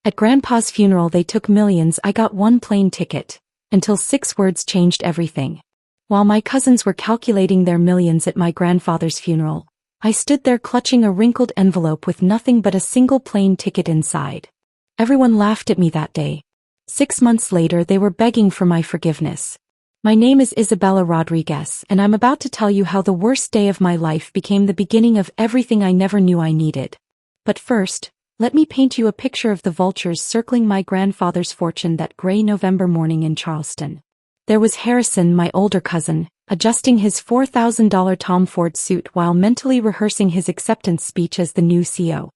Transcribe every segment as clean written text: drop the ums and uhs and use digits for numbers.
At Grandpa's funeral they took millions, I got one plane ticket. Until 6 words changed everything. While my cousins were calculating their millions at my grandfather's funeral, I stood there clutching a wrinkled envelope with nothing but a single plane ticket inside. Everyone laughed at me that day. 6 months later they were begging for my forgiveness. My name is Isabella Rodriguez, and I'm about to tell you how the worst day of my life became the beginning of everything I never knew I needed. But first, let me paint you a picture of the vultures circling my grandfather's fortune that gray November morning in Charleston. There was Harrison, my older cousin, adjusting his $4,000 Tom Ford suit while mentally rehearsing his acceptance speech as the new CEO.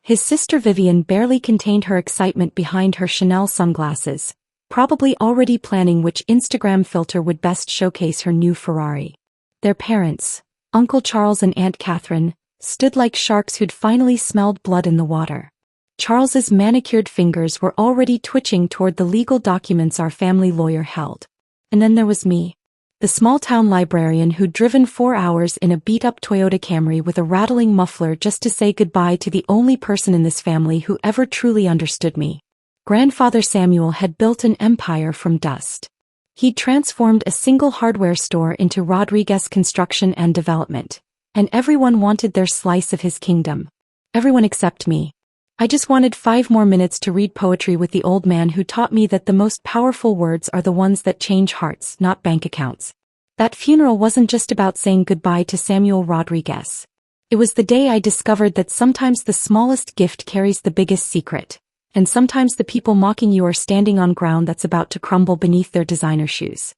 His sister Vivian barely contained her excitement behind her Chanel sunglasses, probably already planning which Instagram filter would best showcase her new Ferrari. Their parents, Uncle Charles and Aunt Catherine, stood like sharks who'd finally smelled blood in the water. Charles's manicured fingers were already twitching toward the legal documents our family lawyer held. And then there was me, the small-town librarian who'd driven 4 hours in a beat-up Toyota Camry with a rattling muffler just to say goodbye to the only person in this family who ever truly understood me. Grandfather Samuel had built an empire from dust. He'd transformed a single hardware store into Rodriguez Construction and Development, and everyone wanted their slice of his kingdom. Everyone except me. I just wanted 5 more minutes to read poetry with the old man who taught me that the most powerful words are the ones that change hearts, not bank accounts. That funeral wasn't just about saying goodbye to Samuel Rodriguez. It was the day I discovered that sometimes the smallest gift carries the biggest secret, and sometimes the people mocking you are standing on ground that's about to crumble beneath their designer shoes.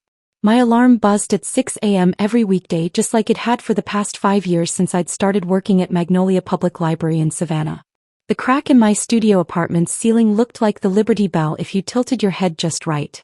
My alarm buzzed at 6 a.m. every weekday just like it had for the past 5 years since I'd started working at Magnolia Public Library in Savannah. The crack in my studio apartment's ceiling looked like the Liberty Bell if you tilted your head just right.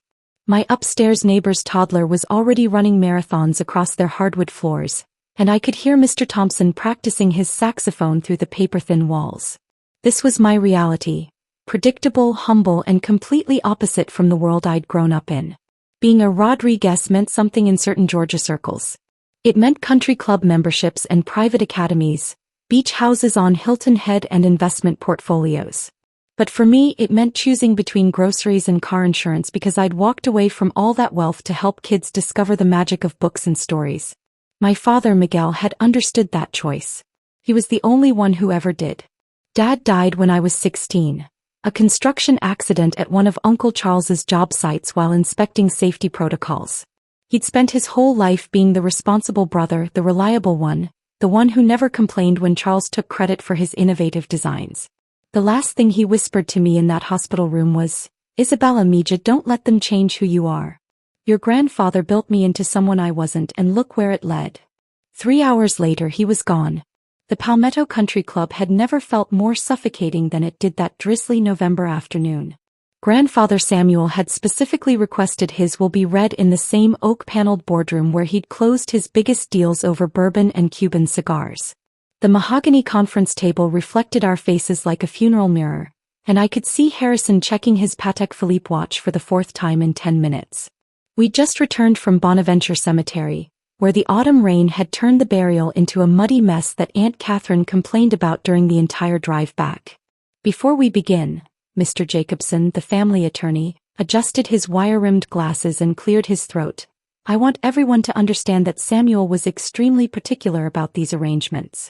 My upstairs neighbor's toddler was already running marathons across their hardwood floors, and I could hear Mr. Thompson practicing his saxophone through the paper-thin walls. This was my reality, predictable, humble, and completely opposite from the world I'd grown up in. Being a Rodriguez meant something in certain Georgia circles. It meant country club memberships and private academies, beach houses on Hilton Head and investment portfolios. But for me it meant choosing between groceries and car insurance because I'd walked away from all that wealth to help kids discover the magic of books and stories. My father Miguel had understood that choice. He was the only one who ever did. Dad died when I was 16. A construction accident at one of Uncle Charles's job sites while inspecting safety protocols. He'd spent his whole life being the responsible brother, the reliable one, the one who never complained when Charles took credit for his innovative designs. The last thing he whispered to me in that hospital room was, "Isabella Mija, don't let them change who you are. Your grandfather built me into someone I wasn't, and look where it led." 3 hours later he was gone. The Palmetto Country Club had never felt more suffocating than it did that drizzly November afternoon. Grandfather Samuel had specifically requested his will be read in the same oak-paneled boardroom where he'd closed his biggest deals over bourbon and Cuban cigars. The mahogany conference table reflected our faces like a funeral mirror, and I could see Harrison checking his Patek Philippe watch for the 4th time in 10 minutes. We'd just returned from Bonaventure Cemetery, where the autumn rain had turned the burial into a muddy mess that Aunt Catherine complained about during the entire drive back. Before we begin, Mr. Jacobson, the family attorney, adjusted his wire-rimmed glasses and cleared his throat. I want everyone to understand that Samuel was extremely particular about these arrangements.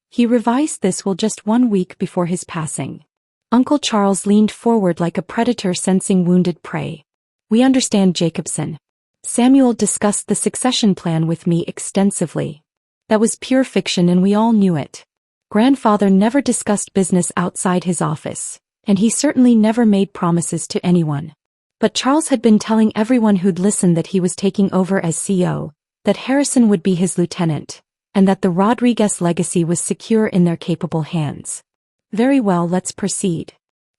He revised this will just 1 week before his passing. Uncle Charles leaned forward like a predator sensing wounded prey. We understand, Jacobson. Samuel discussed the succession plan with me extensively. That was pure fiction and we all knew it. Grandfather never discussed business outside his office, and he certainly never made promises to anyone. But Charles had been telling everyone who'd listened that he was taking over as CEO, that Harrison would be his lieutenant, and that the Rodriguez legacy was secure in their capable hands. Very well, let's proceed.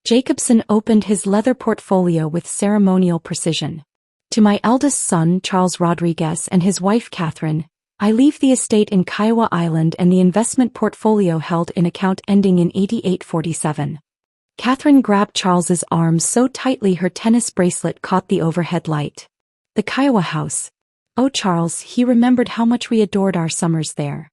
Jacobson opened his leather portfolio with ceremonial precision. To my eldest son, Charles Rodriguez, and his wife Catherine, I leave the estate in Kiowa Island and the investment portfolio held in account ending in 8847. Catherine grabbed Charles's arm so tightly her tennis bracelet caught the overhead light. The Kiowa house. Oh, Charles, he remembered how much we adored our summers there.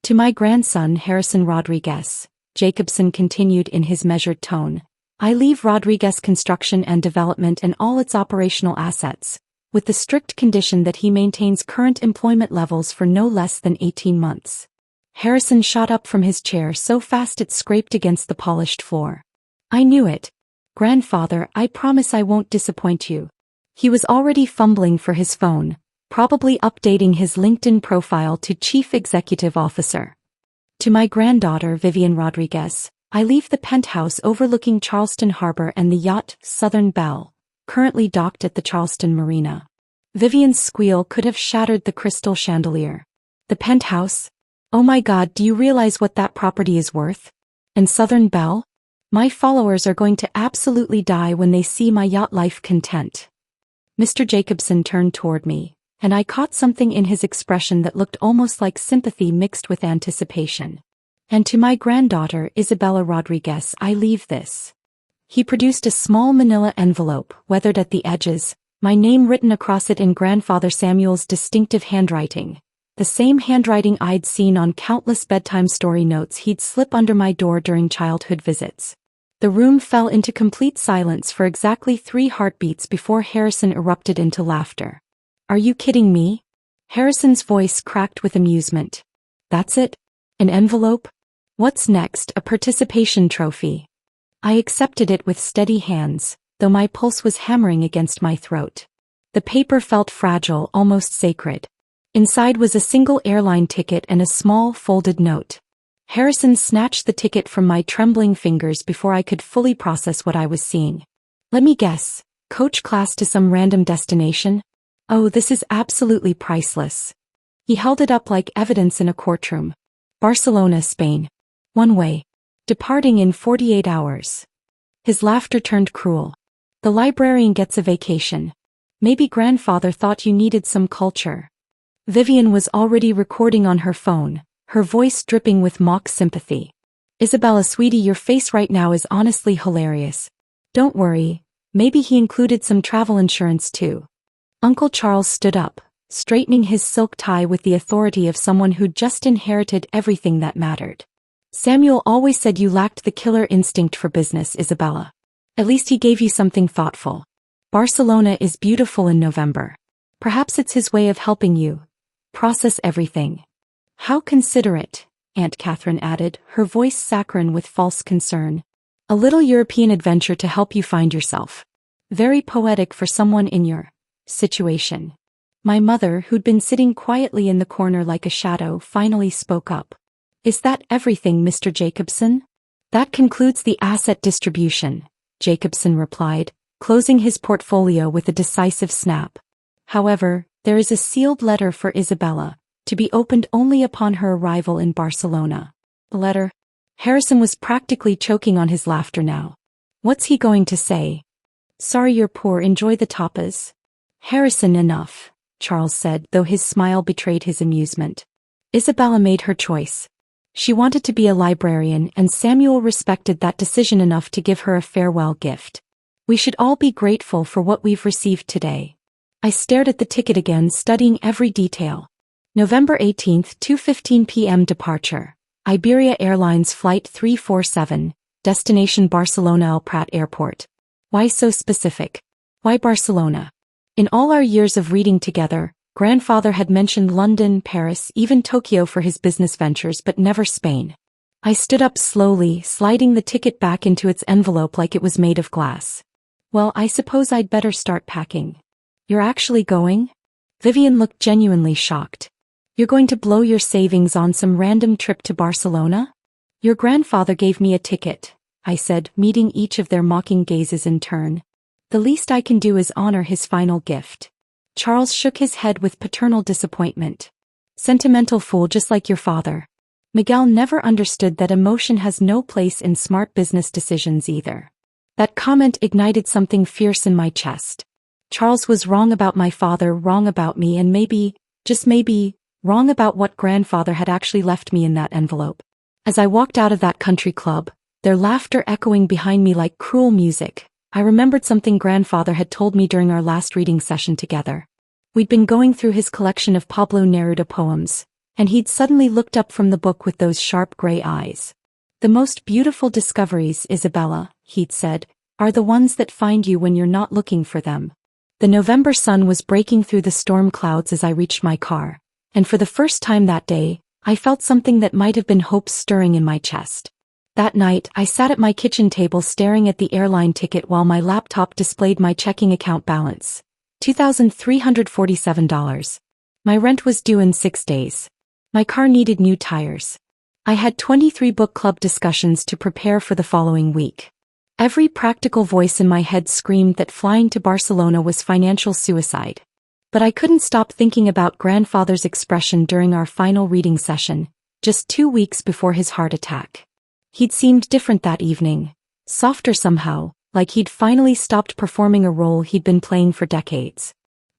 To my grandson, Harrison Rodriguez, Jacobson continued in his measured tone, I leave Rodriguez Construction and Development and all its operational assets, with the strict condition that he maintains current employment levels for no less than 18 months. Harrison shot up from his chair so fast it scraped against the polished floor. I knew it. Grandfather, I promise I won't disappoint you. He was already fumbling for his phone, probably updating his LinkedIn profile to Chief Executive Officer. To my granddaughter Vivian Rodriguez, I leave the penthouse overlooking Charleston Harbor and the yacht Southern Belle, currently docked at the Charleston Marina. Vivian's squeal could have shattered the crystal chandelier. The penthouse? Oh my God, do you realize what that property is worth? And Southern Belle? My followers are going to absolutely die when they see my yacht life content. Mr. Jacobson turned toward me, and I caught something in his expression that looked almost like sympathy mixed with anticipation. And to my granddaughter Isabella Rodriguez I leave this. He produced a small manila envelope, weathered at the edges, my name written across it in Grandfather Samuel's distinctive handwriting, the same handwriting I'd seen on countless bedtime story notes he'd slip under my door during childhood visits. The room fell into complete silence for exactly 3 heartbeats before Harrison erupted into laughter. Are you kidding me? Harrison's voice cracked with amusement. That's it? An envelope? What's next, a participation trophy? I accepted it with steady hands, though my pulse was hammering against my throat. The paper felt fragile, almost sacred. Inside was a single airline ticket and a small, folded note. Harrison snatched the ticket from my trembling fingers before I could fully process what I was seeing. Let me guess, coach class to some random destination? Oh, this is absolutely priceless. He held it up like evidence in a courtroom. Barcelona, Spain. One way. Departing in 48 hours. His laughter turned cruel. The librarian gets a vacation. Maybe grandfather thought you needed some culture. Vivian was already recording on her phone, her voice dripping with mock sympathy. Isabella, sweetie, your face right now is honestly hilarious. Don't worry, maybe he included some travel insurance too. Uncle Charles stood up, straightening his silk tie with the authority of someone who'd just inherited everything that mattered. Samuel always said you lacked the killer instinct for business, Isabella. At least he gave you something thoughtful. Barcelona is beautiful in November. Perhaps it's his way of helping you process everything. How considerate, Aunt Catherine added, her voice saccharine with false concern. A little European adventure to help you find yourself. Very poetic for someone in your situation. My mother, who'd been sitting quietly in the corner like a shadow, finally spoke up. Is that everything, Mr. Jacobson? That concludes the asset distribution, Jacobson replied, closing his portfolio with a decisive snap. However, there is a sealed letter for Isabella, to be opened only upon her arrival in Barcelona. The letter? Harrison was practically choking on his laughter now. What's he going to say? Sorry you're poor, enjoy the tapas. Harrison, enough, Charles said, though his smile betrayed his amusement. Isabella made her choice. She wanted to be a librarian, and Samuel respected that decision enough to give her a farewell gift. We should all be grateful for what we've received today. I stared at the ticket again, studying every detail. November 18th, 2:15 p.m. departure. Iberia Airlines Flight 347, destination Barcelona El Prat Airport. Why so specific? Why Barcelona? In all our years of reading together, Grandfather had mentioned London, Paris, even Tokyo for his business ventures, but never Spain. I stood up slowly, sliding the ticket back into its envelope like it was made of glass. Well, I suppose I'd better start packing. You're actually going? Vivian looked genuinely shocked. You're going to blow your savings on some random trip to Barcelona? Your grandfather gave me a ticket, I said, meeting each of their mocking gazes in turn. The least I can do is honor his final gift. Charles shook his head with paternal disappointment. Sentimental fool, just like your father. Miguel never understood that emotion has no place in smart business decisions either. That comment ignited something fierce in my chest. Charles was wrong about my father, wrong about me, and maybe, just maybe, wrong about what grandfather had actually left me in that envelope. As I walked out of that country club, their laughter echoing behind me like cruel music, I remembered something grandfather had told me during our last reading session together. We'd been going through his collection of Pablo Neruda poems, and he'd suddenly looked up from the book with those sharp gray eyes. The most beautiful discoveries, Isabella, he'd said, are the ones that find you when you're not looking for them. The November sun was breaking through the storm clouds as I reached my car, and for the first time that day, I felt something that might have been hope stirring in my chest. That night, I sat at my kitchen table staring at the airline ticket while my laptop displayed my checking account balance. $2,347. My rent was due in 6 days. My car needed new tires. I had 23 book club discussions to prepare for the following week. Every practical voice in my head screamed that flying to Barcelona was financial suicide. But I couldn't stop thinking about grandfather's expression during our final reading session, just 2 weeks before his heart attack. He'd seemed different that evening, softer somehow, like he'd finally stopped performing a role he'd been playing for decades.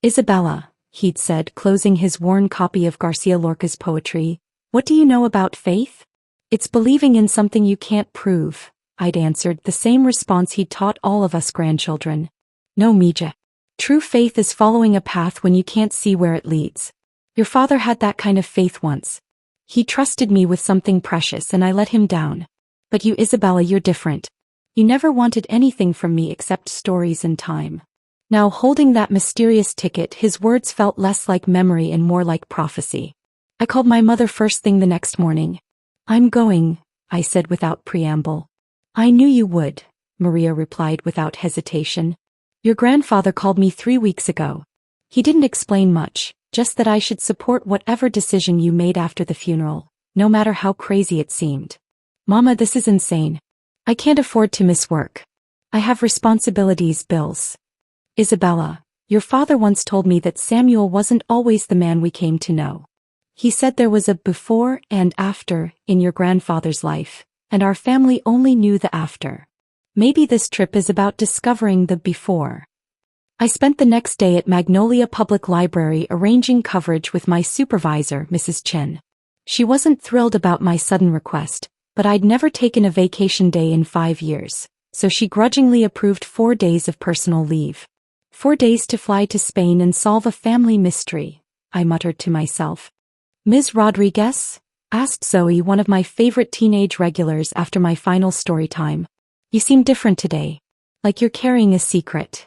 "Isabella," he'd said, closing his worn copy of Garcia Lorca's poetry, "what do you know about faith?" "It's believing in something you can't prove," I'd answered, the same response he'd taught all of us grandchildren. "No, Mija. True faith is following a path when you can't see where it leads. Your father had that kind of faith once. He trusted me with something precious and I let him down. But you, Isabella, you're different. You never wanted anything from me except stories and time." Now, holding that mysterious ticket, his words felt less like memory and more like prophecy. I called my mother first thing the next morning. "I'm going," I said without preamble. "I knew you would," Maria replied without hesitation. "Your grandfather called me 3 weeks ago. He didn't explain much, just that I should support whatever decision you made after the funeral, no matter how crazy it seemed." "Mama, this is insane. I can't afford to miss work. I have responsibilities, bills." "Isabella, your father once told me that Samuel wasn't always the man we came to know. He said there was a before and after in your grandfather's life, and our family only knew the after. Maybe this trip is about discovering the before." I spent the next day at Magnolia Public Library arranging coverage with my supervisor, Mrs. Chen. She wasn't thrilled about my sudden request, but I'd never taken a vacation day in 5 years, so she grudgingly approved 4 days of personal leave. 4 days to fly to Spain and solve a family mystery, I muttered to myself. "Ms. Rodriguez?" asked Zoe, one of my favorite teenage regulars after my final story time. "You seem different today. Like you're carrying a secret."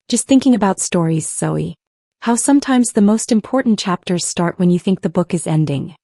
"Just thinking about stories, Zoe. How sometimes the most important chapters start when you think the book is ending."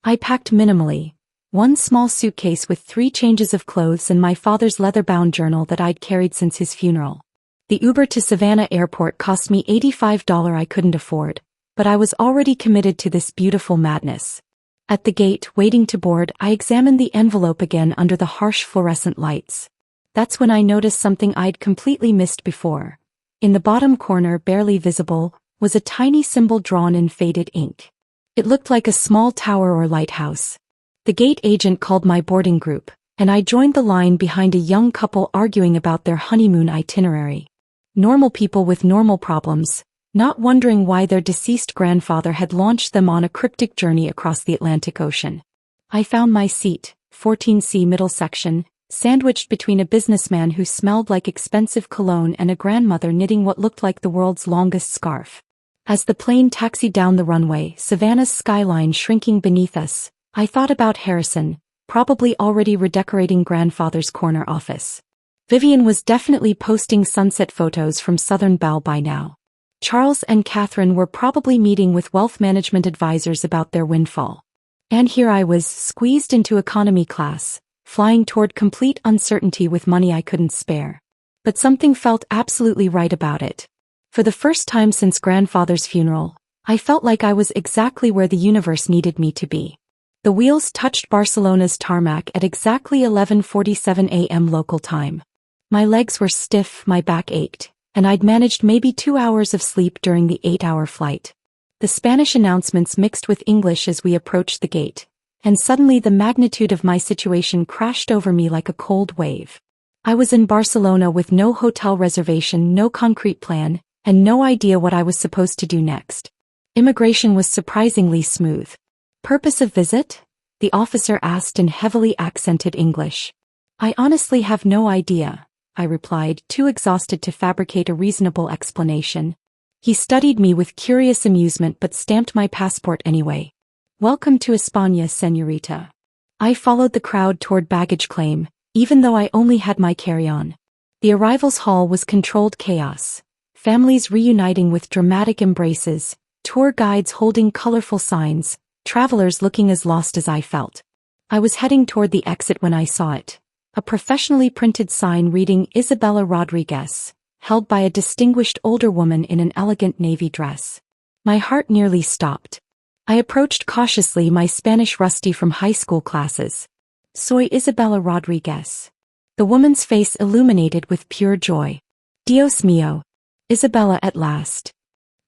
I packed minimally. 1 small suitcase with 3 changes of clothes and my father's leather-bound journal that I'd carried since his funeral. The Uber to Savannah Airport cost me $85 I couldn't afford, but I was already committed to this beautiful madness. At the gate, waiting to board, I examined the envelope again under the harsh fluorescent lights. That's when I noticed something I'd completely missed before. In the bottom corner, barely visible, was a tiny symbol drawn in faded ink. It looked like a small tower or lighthouse. The gate agent called my boarding group, and I joined the line behind a young couple arguing about their honeymoon itinerary. Normal people with normal problems, not wondering why their deceased grandfather had launched them on a cryptic journey across the Atlantic Ocean. I found my seat, 14C middle section, sandwiched between a businessman who smelled like expensive cologne and a grandmother knitting what looked like the world's longest scarf. As the plane taxied down the runway, Savannah's skyline shrinking beneath us, I thought about Harrison, probably already redecorating grandfather's corner office. Vivian was definitely posting sunset photos from Southern Belle by now. Charles and Catherine were probably meeting with wealth management advisors about their windfall. And here I was, squeezed into economy class, flying toward complete uncertainty with money I couldn't spare. But something felt absolutely right about it. For the first time since grandfather's funeral, I felt like I was exactly where the universe needed me to be. The wheels touched Barcelona's tarmac at exactly 11:47 a.m. local time. My legs were stiff, my back ached, and I'd managed maybe 2 hours of sleep during the 8-hour flight. The Spanish announcements mixed with English as we approached the gate, and suddenly the magnitude of my situation crashed over me like a cold wave. I was in Barcelona with no hotel reservation, no concrete plan, and no idea what I was supposed to do next. Immigration was surprisingly smooth. "Purpose of visit?" the officer asked in heavily accented English. "I honestly have no idea," I replied, too exhausted to fabricate a reasonable explanation. He studied me with curious amusement but stamped my passport anyway. "Welcome to España, señorita." I followed the crowd toward baggage claim, even though I only had my carry-on. The arrivals hall was controlled chaos. Families reuniting with dramatic embraces, tour guides holding colorful signs, travelers looking as lost as I felt. I was heading toward the exit when I saw it. A professionally printed sign reading Isabella Rodriguez, held by a distinguished older woman in an elegant navy dress. My heart nearly stopped. I approached cautiously, my Spanish rusty from high school classes. Soy Isabella Rodriguez. The woman's face illuminated with pure joy. Dios mío. Isabella at last.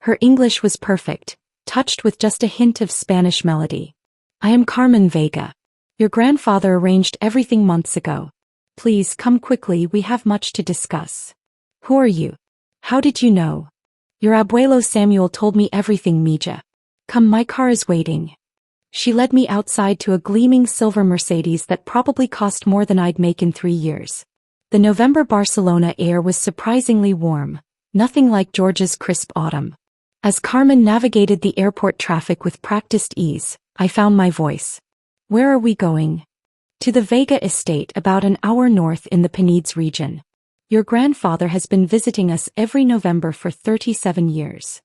Her English was perfect, touched with just a hint of Spanish melody. I am Carmen Vega. Your grandfather arranged everything months ago. Please come quickly, we have much to discuss. Who are you? How did you know? Your abuelo Samuel told me everything, Mija. Come, my car is waiting. She led me outside to a gleaming silver Mercedes that probably cost more than I'd make in 3 years. The November Barcelona air was surprisingly warm, nothing like Georgia's crisp autumn. As Carmen navigated the airport traffic with practiced ease, I found my voice. Where are we going? To the Vega estate, about an hour north in the Penedès region. Your grandfather has been visiting us every November for 37 years.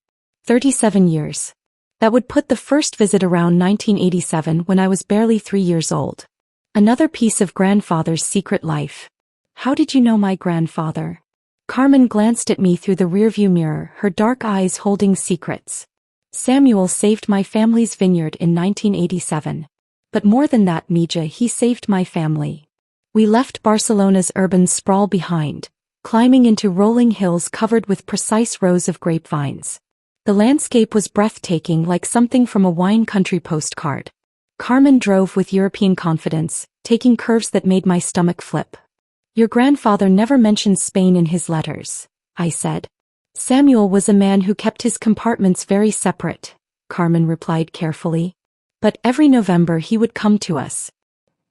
37 years. That would put the first visit around 1987 when I was barely 3 years old. Another piece of grandfather's secret life. How did you know my grandfather? Carmen glanced at me through the rearview mirror, her dark eyes holding secrets. Samuel saved my family's vineyard in 1987. But more than that, Mija, he saved my family. We left Barcelona's urban sprawl behind, climbing into rolling hills covered with precise rows of grapevines. The landscape was breathtaking, like something from a wine country postcard. Carmen drove with European confidence, taking curves that made my stomach flip. Your grandfather never mentioned Spain in his letters, I said. Samuel was a man who kept his compartments very separate, Carmen replied carefully. But every November he would come to us.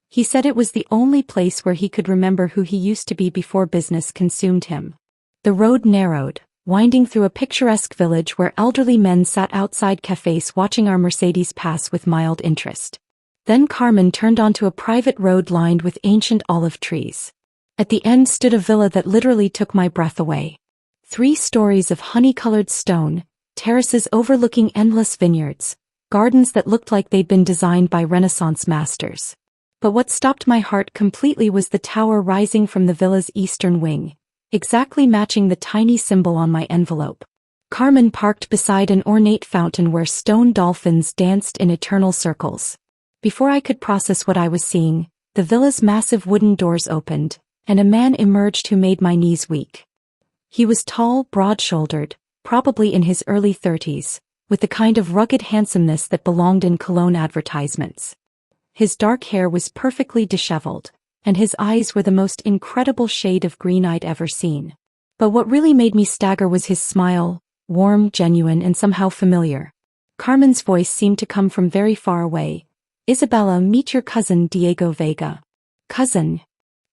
He said it was the only place where he could remember who he used to be before business consumed him. The road narrowed, winding through a picturesque village where elderly men sat outside cafes watching our Mercedes pass with mild interest. Then Carmen turned onto a private road lined with ancient olive trees. At the end stood a villa that literally took my breath away. 3 stories of honey-colored stone, terraces overlooking endless vineyards, gardens that looked like they'd been designed by Renaissance masters. But what stopped my heart completely was the tower rising from the villa's eastern wing, exactly matching the tiny symbol on my envelope. Carmen parked beside an ornate fountain where stone dolphins danced in eternal circles. Before I could process what I was seeing, the villa's massive wooden doors opened, and a man emerged who made my knees weak. He was tall, broad-shouldered, probably in his early 30s, with the kind of rugged handsomeness that belonged in cologne advertisements. His dark hair was perfectly disheveled, and his eyes were the most incredible shade of green I'd ever seen. But what really made me stagger was his smile, warm, genuine, and somehow familiar. Carmen's voice seemed to come from very far away. Isabella, meet your cousin Diego Vega. Cousin?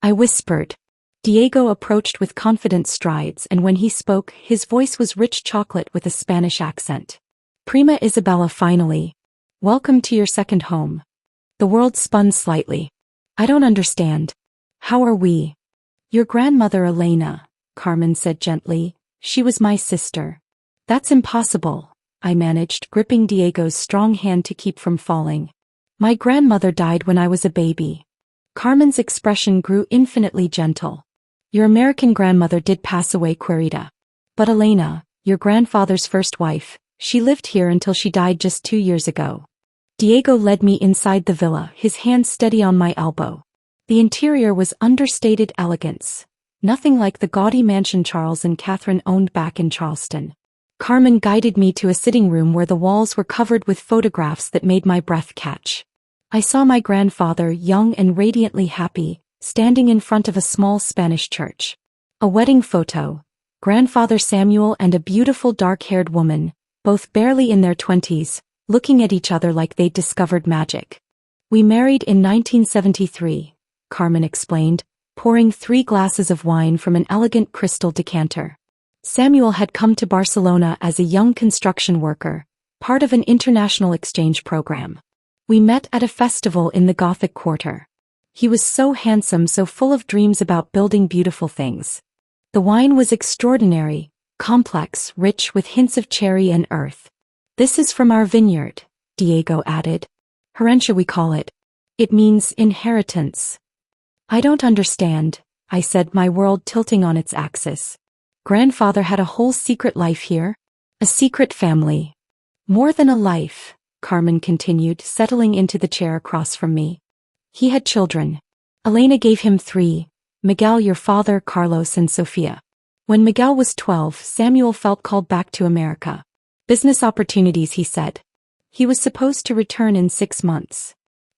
I whispered. Diego approached with confident strides, and when he spoke, his voice was rich chocolate with a Spanish accent. Prima Isabella, finally. Welcome to your second home. The world spun slightly. I don't understand. How are we? Your grandmother Elena, Carmen said gently. She was my sister. That's impossible, I managed, gripping Diego's strong hand to keep from falling. My grandmother died when I was a baby. Carmen's expression grew infinitely gentle. Your American grandmother did pass away, Querida. But Elena, your grandfather's first wife, she lived here until she died just 2 years ago. Diego led me inside the villa, his hand steady on my elbow. The interior was understated elegance, nothing like the gaudy mansion Charles and Catherine owned back in Charleston. Carmen guided me to a sitting room where the walls were covered with photographs that made my breath catch. I saw my grandfather, young and radiantly happy, standing in front of a small Spanish church. A wedding photo, Grandfather Samuel and a beautiful dark-haired woman, both barely in their 20s, looking at each other like they'd discovered magic. We married in 1973, Carmen explained, pouring 3 glasses of wine from an elegant crystal decanter. Samuel had come to Barcelona as a young construction worker, part of an international exchange program. We met at a festival in the Gothic Quarter. He was so handsome, so full of dreams about building beautiful things. The wine was extraordinary, complex, rich with hints of cherry and earth. This is from our vineyard, Diego added. Herencia we call it. It means inheritance. I don't understand, I said, my world tilting on its axis. Grandfather had a whole secret life here? A secret family. More than a life, Carmen continued, settling into the chair across from me. He had children. Elena gave him 3, Miguel, your father, Carlos, and Sofia. When Miguel was 12, Samuel felt called back to America. Business opportunities, he said. He was supposed to return in 6 months.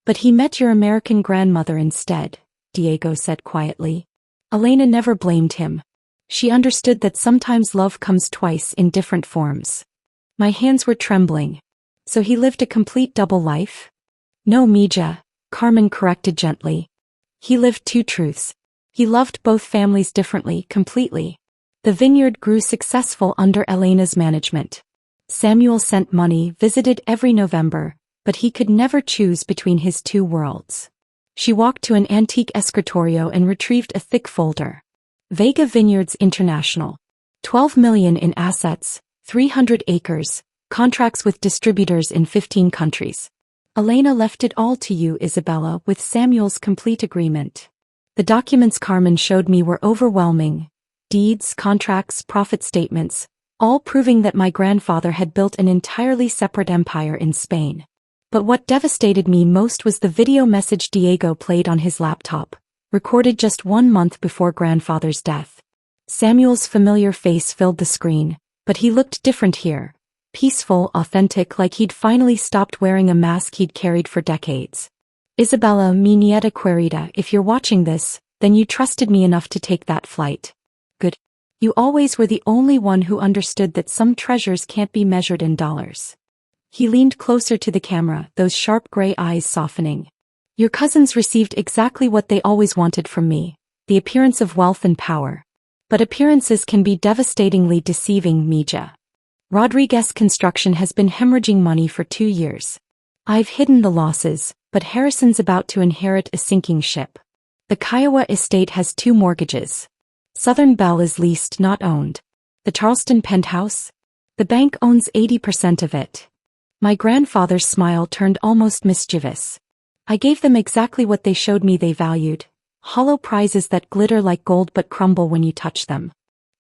But he met your American grandmother instead, Diego said quietly. Elena never blamed him. She understood that sometimes love comes twice in different forms. My hands were trembling. So he lived a complete double life? No, Mija, Carmen corrected gently. He lived 2 truths. He loved both families differently, completely. The vineyard grew successful under Elena's management. Samuel sent money, visited every November, but he could never choose between his 2 worlds. She walked to an antique escritorio and retrieved a thick folder. Vega Vineyards International. 12 million in assets, 300 acres, contracts with distributors in 15 countries. Elena left it all to you, Isabella, with Samuel's complete agreement. The documents Carmen showed me were overwhelming. Deeds, contracts, profit statements, all proving that my grandfather had built an entirely separate empire in Spain. But what devastated me most was the video message Diego played on his laptop, recorded just 1 month before grandfather's death. Samuel's familiar face filled the screen, but he looked different here. Peaceful, authentic, like he'd finally stopped wearing a mask he'd carried for decades. Isabella, mi nieta querida, if you're watching this, then you trusted me enough to take that flight. Good. You always were the only one who understood that some treasures can't be measured in dollars. He leaned closer to the camera, those sharp gray eyes softening. Your cousins received exactly what they always wanted from me, the appearance of wealth and power. But appearances can be devastatingly deceiving, Mija. Rodriguez Construction has been hemorrhaging money for 2 years. I've hidden the losses, but Harrison's about to inherit a sinking ship. The Kiowa estate has 2 mortgages. Southern Belle is leased, not owned. The Charleston penthouse? The bank owns 80% of it. My grandfather's smile turned almost mischievous. I gave them exactly what they showed me they valued. Hollow prizes that glitter like gold but crumble when you touch them.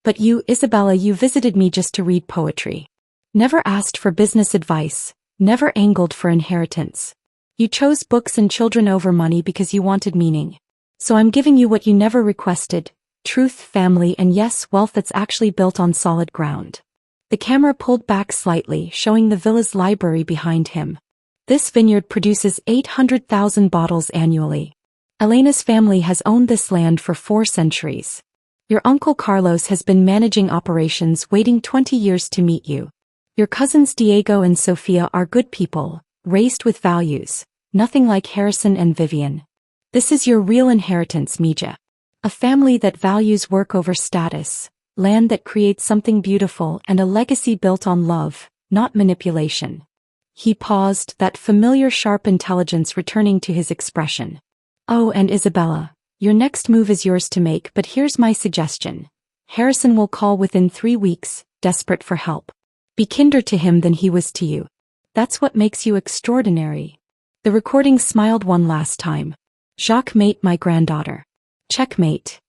But you, Isabella, you visited me just to read poetry. Never asked for business advice, never angled for inheritance. You chose books and children over money because you wanted meaning. So I'm giving you what you never requested, truth, family, and yes, wealth that's actually built on solid ground. The camera pulled back slightly, showing the villa's library behind him. This vineyard produces 800,000 bottles annually. Elena's family has owned this land for 4 centuries. Your uncle Carlos has been managing operations, waiting 20 years to meet you. Your cousins Diego and Sofia are good people, raised with values, nothing like Harrison and Vivian. This is your real inheritance, Mija. A family that values work over status, land that creates something beautiful, and a legacy built on love, not manipulation. He paused, that familiar sharp intelligence returning to his expression. Oh, and Isabella, your next move is yours to make, but here's my suggestion. Harrison will call within 3 weeks, desperate for help. Be kinder to him than he was to you. That's what makes you extraordinary. The recording smiled one last time. Jacques mate, my granddaughter. Checkmate.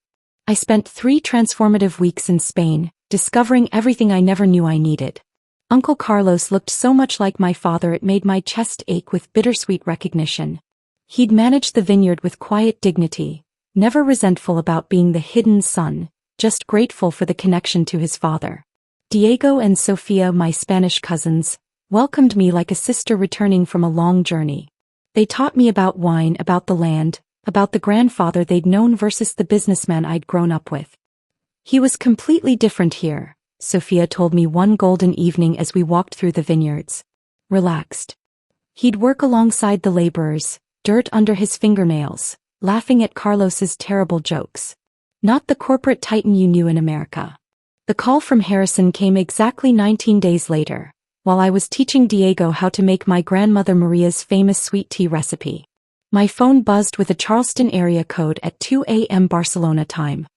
I spent 3 transformative weeks in Spain, discovering everything I never knew I needed. Uncle Carlos looked so much like my father it made my chest ache with bittersweet recognition. He'd managed the vineyard with quiet dignity, never resentful about being the hidden son, just grateful for the connection to his father. Diego and Sofia, my Spanish cousins, welcomed me like a sister returning from a long journey. They taught me about wine, about the land, about the grandfather they'd known versus the businessman I'd grown up with. He was completely different here, Sofia told me one golden evening as we walked through the vineyards. Relaxed. He'd work alongside the laborers, dirt under his fingernails, laughing at Carlos's terrible jokes. Not the corporate titan you knew in America. The call from Harrison came exactly 19 days later, while I was teaching Diego how to make my grandmother Maria's famous sweet tea recipe. My phone buzzed with a Charleston area code at 2 a.m. Barcelona time.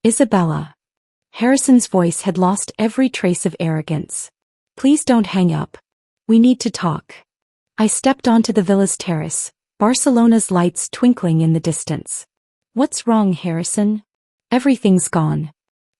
Isabella. Harrison's voice had lost every trace of arrogance. Please don't hang up. We need to talk. I stepped onto the villa's terrace, Barcelona's lights twinkling in the distance. What's wrong, Harrison? Everything's gone.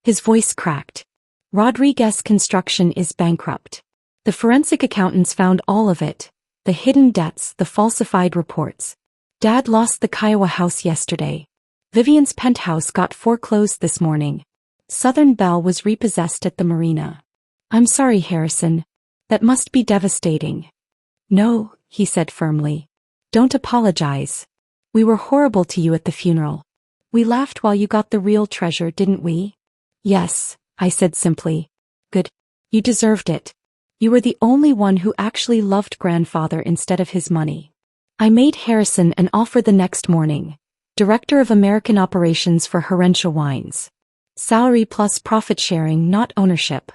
His voice cracked. Rodriguez Construction is bankrupt. The forensic accountants found all of it. The hidden debts, the falsified reports. Dad lost the Kiowa house yesterday. Vivian's penthouse got foreclosed this morning. Southern Belle was repossessed at the marina. I'm sorry, Harrison. That must be devastating. No, he said firmly. Don't apologize. We were horrible to you at the funeral. We laughed while you got the real treasure, didn't we? Yes, I said simply. Good. You deserved it. You were the only one who actually loved grandfather instead of his money. I made Harrison an offer the next morning. Director of American Operations for Herencia Wines. Salary plus profit sharing, not ownership.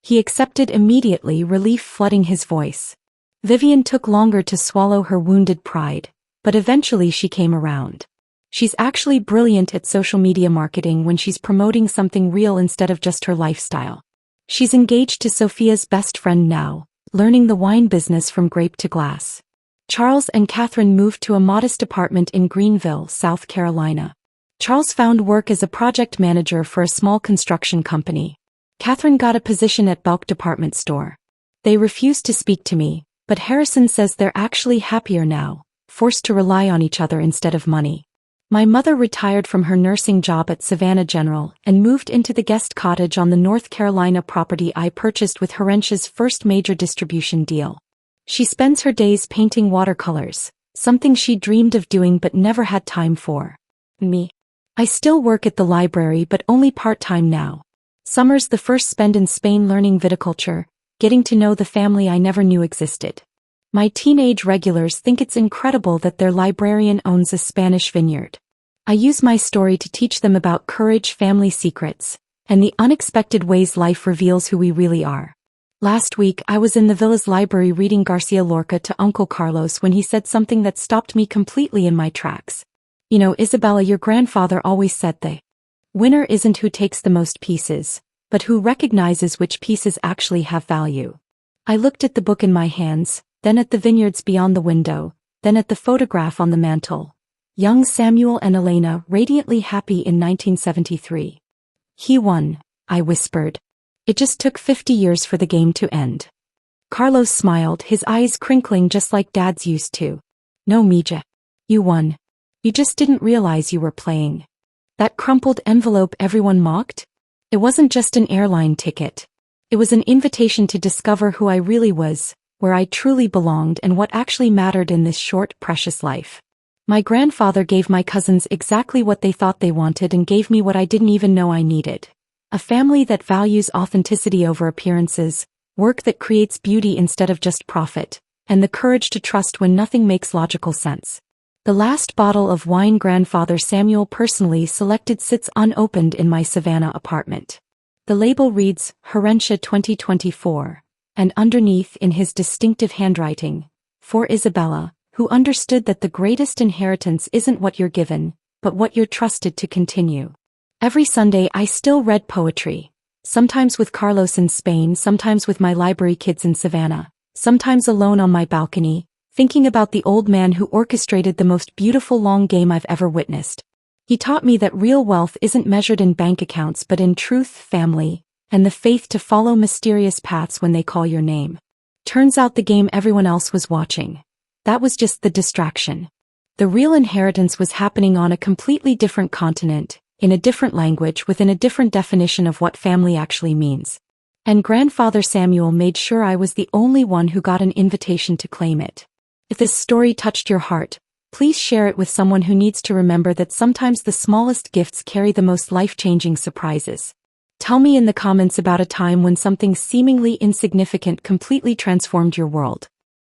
He accepted immediately, relief flooding his voice. Vivian took longer to swallow her wounded pride, but eventually she came around. She's actually brilliant at social media marketing when she's promoting something real instead of just her lifestyle. She's engaged to Sophia's best friend now, learning the wine business from grape to glass. Charles and Catherine moved to a modest apartment in Greenville, South Carolina. Charles found work as a project manager for a small construction company. Catherine got a position at Belk department store. They refused to speak to me, but Harrison says they're actually happier now, forced to rely on each other instead of money. My mother retired from her nursing job at Savannah General and moved into the guest cottage on the North Carolina property I purchased with Herencia's first major distribution deal. She spends her days painting watercolors, something she dreamed of doing but never had time for. Me. I still work at the library but only part-time now. Summers the first spend in Spain learning viticulture, getting to know the family I never knew existed. My teenage regulars think it's incredible that their librarian owns a Spanish vineyard. I use my story to teach them about courage, family secrets, and the unexpected ways life reveals who we really are. Last week I was in the villa's library reading Garcia Lorca to Uncle Carlos when he said something that stopped me completely in my tracks. You know, Isabella, your grandfather always said the winner isn't who takes the most pieces, but who recognizes which pieces actually have value. I looked at the book in my hands, then at the vineyards beyond the window, then at the photograph on the mantel. Young Samuel and Elena radiantly happy in 1973. He won, I whispered. It just took 50 years for the game to end. Carlos smiled, his eyes crinkling just like Dad's used to. No, Mija. You won. You just didn't realize you were playing. That crumpled envelope everyone mocked? It wasn't just an airline ticket. It was an invitation to discover who I really was, where I truly belonged and what actually mattered in this short, precious life. My grandfather gave my cousins exactly what they thought they wanted and gave me what I didn't even know I needed. A family that values authenticity over appearances, work that creates beauty instead of just profit, and the courage to trust when nothing makes logical sense. The last bottle of wine grandfather Samuel personally selected sits unopened in my Savannah apartment. The label reads, Herencia 2024, and underneath in his distinctive handwriting, for Isabella, who understood that the greatest inheritance isn't what you're given, but what you're trusted to continue. Every Sunday I still read poetry, sometimes with Carlos in Spain, sometimes with my library kids in Savannah, sometimes alone on my balcony, thinking about the old man who orchestrated the most beautiful long game I've ever witnessed. He taught me that real wealth isn't measured in bank accounts but in truth, family, and the faith to follow mysterious paths when they call your name. Turns out the game everyone else was watching. That was just the distraction. The real inheritance was happening on a completely different continent, in a different language within a different definition of what family actually means. And Grandfather Samuel made sure I was the only one who got an invitation to claim it. If this story touched your heart, please share it with someone who needs to remember that sometimes the smallest gifts carry the most life-changing surprises. Tell me in the comments about a time when something seemingly insignificant completely transformed your world.